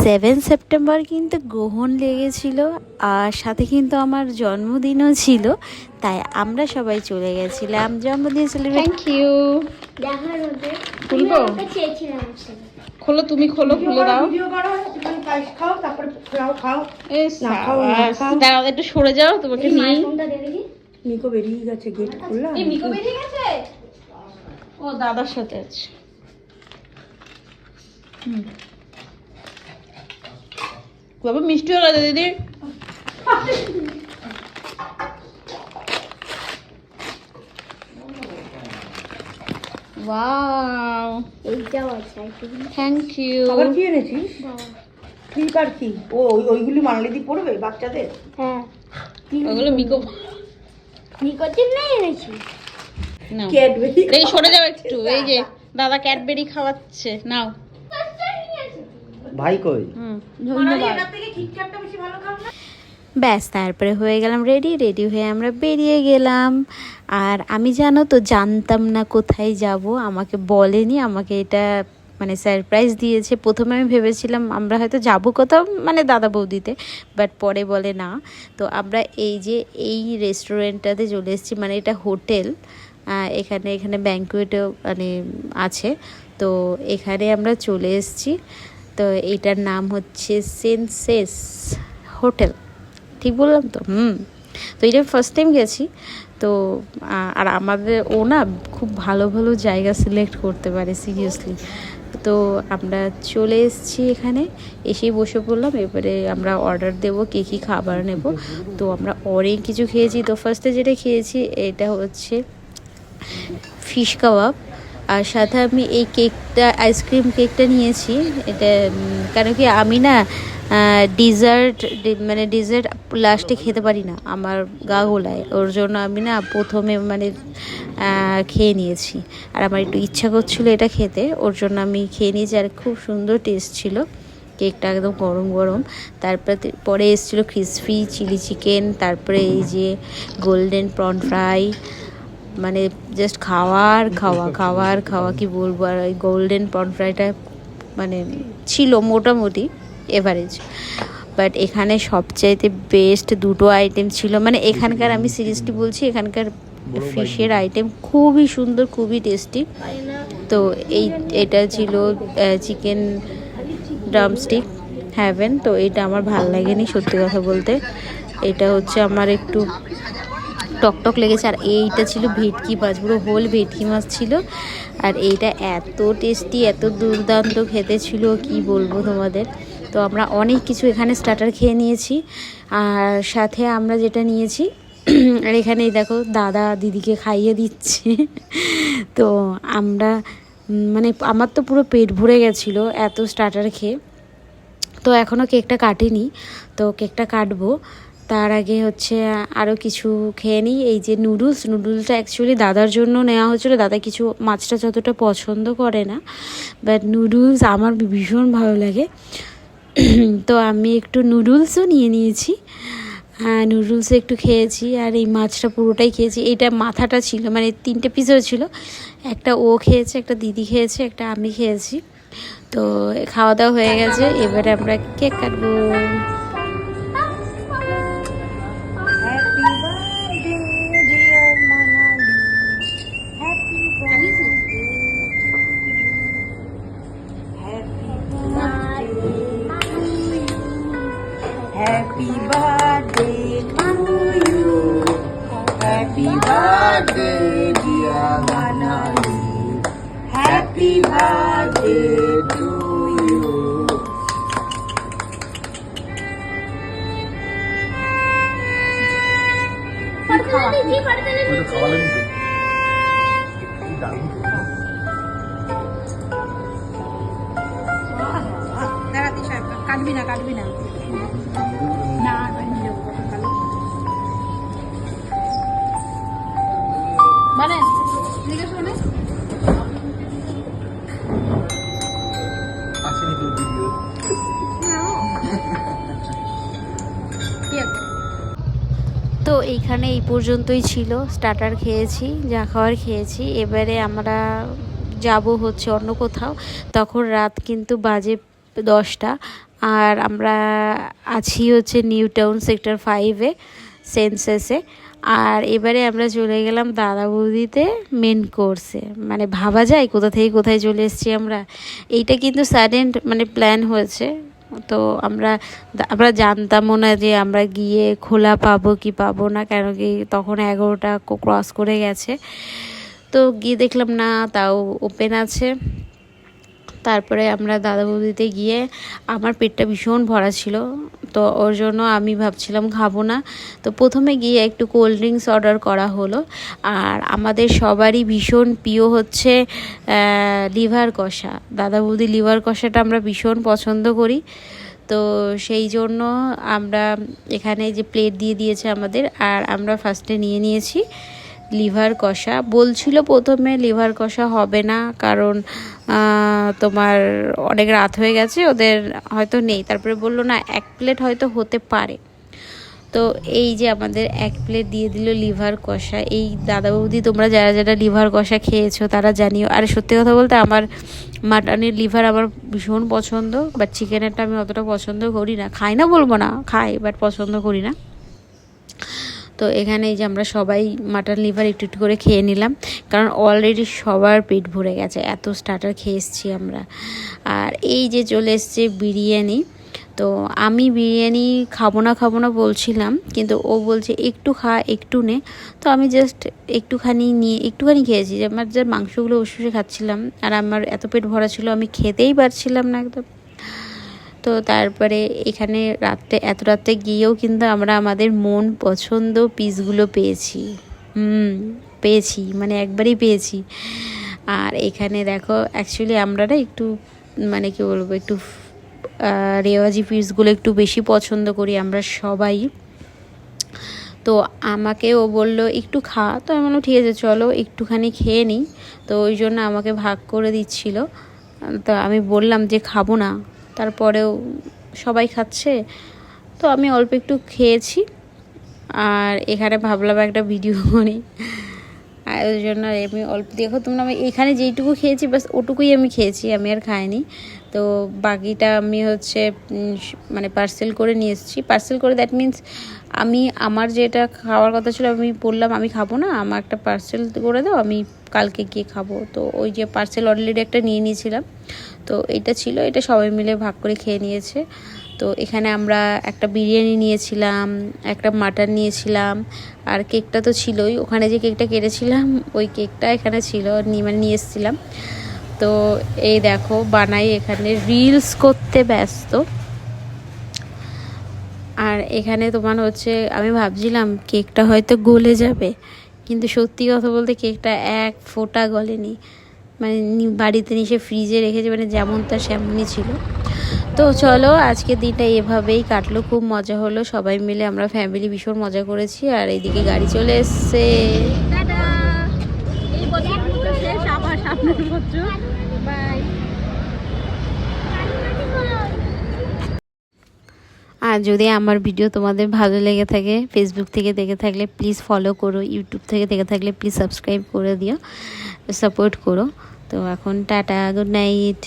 7 September কিন্তু গ্রহণ লেগেছিল, আর সাথে কিন্তু আমার জন্মদিনও ছিল, তাই আমরা সবাই চলে গেছিলাম জন্মদিন সেলিব্রেট। Thank you. খুলবো? খোলো, তুমি খোলো, খুলে দাও। দাঁড়াও, একটু সরে যাও, তোমাকে নিয়ে। মিকো বেরিয়ে গেছে, গেট খুললাম। মিকো বেরিয়ে গেছে, ও দাদার সাথে আছে। বাবা মিষ্টি হয়ে গেছে দিদি। ওয়াও, এইটাও আছে। Thank you. আবার কি এনেছিস? ফ্লিপকার্ট কি? ও ওইগুলি মানলিদি পড়বে বাচ্চাদের? হ্যাঁ, ওগুলো মিকো নিকোটিন নাই এনেছি। নাও, ক্যাডবেরি। এই সরে যাও একটু। এই যে দাদা ক্যাডবেরি খাওয়াচ্ছে, নাও। ভাই কই? ব্যাস, তারপরে হয়ে গেলাম রেডি হয়ে আমরা বেরিয়ে গেলাম। আর আমি জানো তো জানতাম না কোথায় যাব, আমাকে বলেনি, আমাকে এটা মানে সারপ্রাইজ দিয়েছে। প্রথমে আমি ভেবেছিলাম আমরা হয়তো যাবো কোথাও মানে দাদা বৌদিতে, বাট পরে বলে না। তো আমরা এই রেস্টুরেন্টটাতে চলে এসেছি, মানে এটা হোটেল, এখানে ব্যাঙ্কুয়েটও মানে আছে। তো এখানে আমরা চলে এসেছি। তো এইটার নাম হচ্ছে সেন্সেস হোটেল, ঠিক বললাম তো? তো এটা ফার্স্ট টাইম গেছি তো। আর আমাদের ও না খুব ভালো ভালো জায়গা সিলেক্ট করতে পারে, সিরিয়াসলি। তো আমরা চলে এসেছি, এখানে এসেই বসে পড়লাম। এবারে আমরা অর্ডার দেবো কী কী খাবার নেব। তো আমরা অনেক কিছু খেয়েছি। তো ফার্স্টে যেটা খেয়েছি এটা হচ্ছে ফিশ কাবাব, আর সাথে আমি এই কেকটা, আইসক্রিম কেকটা নিয়েছি। এটা কেন কি আমি না ডেজার্ট লাস্টে খেতে পারি না, আমার গা গোলায়। ওর জন্য আমি না প্রথমে মানে খেয়ে নিয়েছি। আর আমার একটু ইচ্ছা করছিলো এটা খেতে, ওর জন্য আমি খেয়ে নিয়েছি। আর খুব সুন্দর টেস্ট ছিল, কেকটা একদম গরম গরম। পরে এসেছিলো ক্রিসপি চিলি চিকেন, তারপরে এই যে গোল্ডেন প্রন ফ্রাই, মানে জাস্ট খাওয়ার কি বলবো। আর ওই গোল্ডেন প্রন ফ্রাইটা মানে ছিল মোটামুটি এভারেজ, বাট এখানে সবচাইতে বেস্ট দুটো আইটেম ছিল। মানে এখানকার, আমি সিরিয়াসলি বলছি, এখানকার ফিশের আইটেম খুবই সুন্দর, খুবই টেস্টি। তো এটা ছিল চিকেন ড্রামস্টিক হ্যাভেন। তো এটা আমার ভাল লাগেনি সত্যি কথা বলতে, এটা হচ্ছে আমার একটু টকটক লেগেছে। আর এইটা ছিল ভেটকি মাছ, পুরো হোল ভেটকি মাছ ছিল। আর এইটা এত টেস্টি, এত দুর্দান্ত খেতে ছিল, কি বলবো তোমাদের। তো আমরা অনেক কিছু এখানে স্টার্টার খেয়ে নিয়েছি। আর সাথে আমরা যেটা নিয়েছি, আর এখানেই দেখো দাদা দিদিকে খাইয়ে দিচ্ছে। তো আমরা মানে আমার তো পুরো পেট ভরে গেছিলো এত স্টার্টার খেয়ে। তো এখনও কেকটা কাটিনি, তো কেকটা কাটবো। তার আগে হচ্ছে আরও কিছু খেয়ে নিই। এই যে নুডলসটা অ্যাকচুয়ালি দাদার জন্য নেওয়া হয়েছিলো। দাদা কিছু মাছটা যতটা পছন্দ করে না, বাট নুডলস আমার ভীষণ ভালো লাগে। তো আমি একটু নুডলসও নিয়ে নিয়েছি, নুডলসও একটু খেয়েছি। আর এই মাছটা পুরোটাই খেয়েছি। এইটা মাথাটা ছিল, মানে 3টে পিসও ছিল, একটা ও খেয়েছে, একটা দিদি খেয়েছে, একটা আমি খেয়েছি। তো খাওয়া দাওয়া হয়ে গেছে, এবারে আমরা কেক কাটবো। Happy birthday to you. Happy birthday, dear Manali. Happy birthday to you. কাটবি না মানে ঠিক আছে। মানে আসেনি তো ভিডিও। তো এইখানে এই পর্যন্তই ছিল, স্টার্টার খেয়েছি, যা খাওয়ার খেয়েছি। এবারে আমরা যাব হচ্ছে অন্য কোথাও। তখন রাত কিন্তু বাজে 10টা, আর আমরা আছি হচ্ছে নিউ টাউন সেক্টর 5-এ সেন্সেসে। আর এবারে আমরা চলে গেলাম দাদা বৌদিতে মেন কোর্সে। মানে ভাবা যায় কোথা থেকে কোথায় চলে এসেছি আমরা। এইটা কিন্তু সাডেন মানে প্ল্যান হয়েছে। তো আমরা জানতামও না যে আমরা গিয়ে খোলা পাবো কি পাবো না, কেন কি তখন 11টা ক্রস করে গেছে। তো গিয়ে দেখলাম না, তাও ওপেন আছে। তারপরে আমরা দাদা বৌদিতে গিয়ে আমার পেটটা ভীষণ ভরা ছিল, তো ওর জন্য আমি ভাবছিলাম খাবো না। তো প্রথমে গিয়ে একটু কোল্ড ড্রিঙ্কস অর্ডার করা হলো। আর আমাদের সবারই ভীষণ প্রিয় হচ্ছে লিভার কষা। দাদা বৌদি লিভার কষাটা আমরা ভীষণ পছন্দ করি। তো সেই জন্য আমরা এখানে যে প্লেট দিয়ে দিয়েছে আমাদের, আর আমরা ফার্স্টে নিয়ে নিয়েছি লিভার কষা। বলছিল প্রথমে লিভার কষা হবে না, কারণ তোমার অনেক রাত হয়ে গেছে, ওদের হয়তো নেই। তারপরে বললো না, 1 প্লেট হয়তো হতে পারে। তো এই যে আমাদের 1 প্লেট দিয়ে দিল লিভার কষা। এই দাদা বৌদি তোমরা যারা যারা লিভার কষা খেয়েছো তারা জানিও। আর সত্যি কথা বলতে আমার মাটনের লিভার আমার ভীষণ পছন্দ, বাট চিকেনেরটা আমি অতটা পছন্দ করি না। খাই না বলবো না, খাই, বাট পছন্দ করি না। তো এখানে এই যে আমরা সবাই মাটন লিভার একটু একটু করে খেয়ে নিলাম, কারণ অলরেডি সবার পেট ভরে গেছে, এত স্টার্টার খেয়ে এসেছি আমরা। আর এই যে চলে এসছে বিরিয়ানি। তো আমি বিরিয়ানি খাবো না বলছিলাম, কিন্তু ও বলছে একটু খা একটু নে। তো আমি জাস্ট একটুখানি খেয়েছি। যে আমার যে মাংসগুলো বসে খাচ্ছিলাম, আর আমার এত পেট ভরা ছিল আমি খেতেই পারছিলাম না একদম। তো তারপরে এখানে এত রাত্রে গিয়েও কিন্তু আমরা আমাদের মন পছন্দ পিসগুলো পেয়েছি, মানে একবারই পেয়েছি। আর এখানে দেখো, অ্যাকচুয়ালি আমরা না একটু মানে কি বলবো, একটু রেওয়াজি পিসগুলো একটু বেশি পছন্দ করি আমরা সবাই। তো আমাকে ও বললো একটু খা, তো আমি বললাম ঠিক আছে চলো একটুখানি খেয়ে নিই। তো ওই জন্য আমাকে ভাগ করে দিচ্ছিল। তো আমি বললাম যে খাবো না, তারপরেও সবাই খাচ্ছে, তো আমি অল্প একটু খেয়েছি। আর এখানে ভাবলাম একটা ভিডিও করি, আর ওই জন্য আমি অল্প, দেখো তোমরা, আমি এখানে যেইটুকু খেয়েছি বাস ওটুকুই আমি খেয়েছি, আমি আর খাইনি। তো বাকিটা আমি হচ্ছে মানে পার্সেল করে নিয়ে এসেছি। পার্সেল করে দ্যাট মিন্স আমি আমার যেটা খাওয়ার কথা ছিল আমি বললাম আমি খাবো না, আমার একটা পার্সেল করে দাও, আমি কালকে গিয়ে খাবো। তো ওই যে পার্সেল অলরেডি একটা নিয়ে নিয়েছিলাম, তো এটা ছিল, এটা সবাই মিলে ভাগ করে খেয়ে নিয়েছে। তো এখানে আমরা একটা বিরিয়ানি নিয়েছিলাম, একটা মাটন নিয়েছিলাম, আর কেকটা তো ছিলই। ওখানে যে কেকটা কেটেছিলাম ওই কেকটা এখানে ছিল, মানে নিয়ে এসেছিলাম। তো এই দেখো বানাই এখানে রিলস করতে ব্যস্ত। আর এখানে তোমার হচ্ছে আমি ভাবছিলাম কেকটা হয়তো গলে যাবে, কিন্তু সত্যি কথা বলতে কেকটা এক ফোঁটা গলেনি। মানে বাড়িতে নিয়ে এসে ফ্রিজে রেখেছে, মানে যেমন তার সেমনই ছিল। তো চলো আজকের দিনটা এভাবেই কাটলো, খুব মজা হলো, সবাই মিলে আমরা ফ্যামিলি ভীষণ মজা করেছি। আর এইদিকে গাড়ি চলে এসছে। আর যদি আমার ভিডিও তোমাদের ভালো লেগে থাকে, ফেসবুক থেকে দেখে থাকলে প্লিজ ফলো করো, ইউটিউব থেকে দেখে থাকলে প্লিজ সাবস্ক্রাইব করে দিও, সাপোর্ট করো। তো এখন টাটা, গুড নাইট।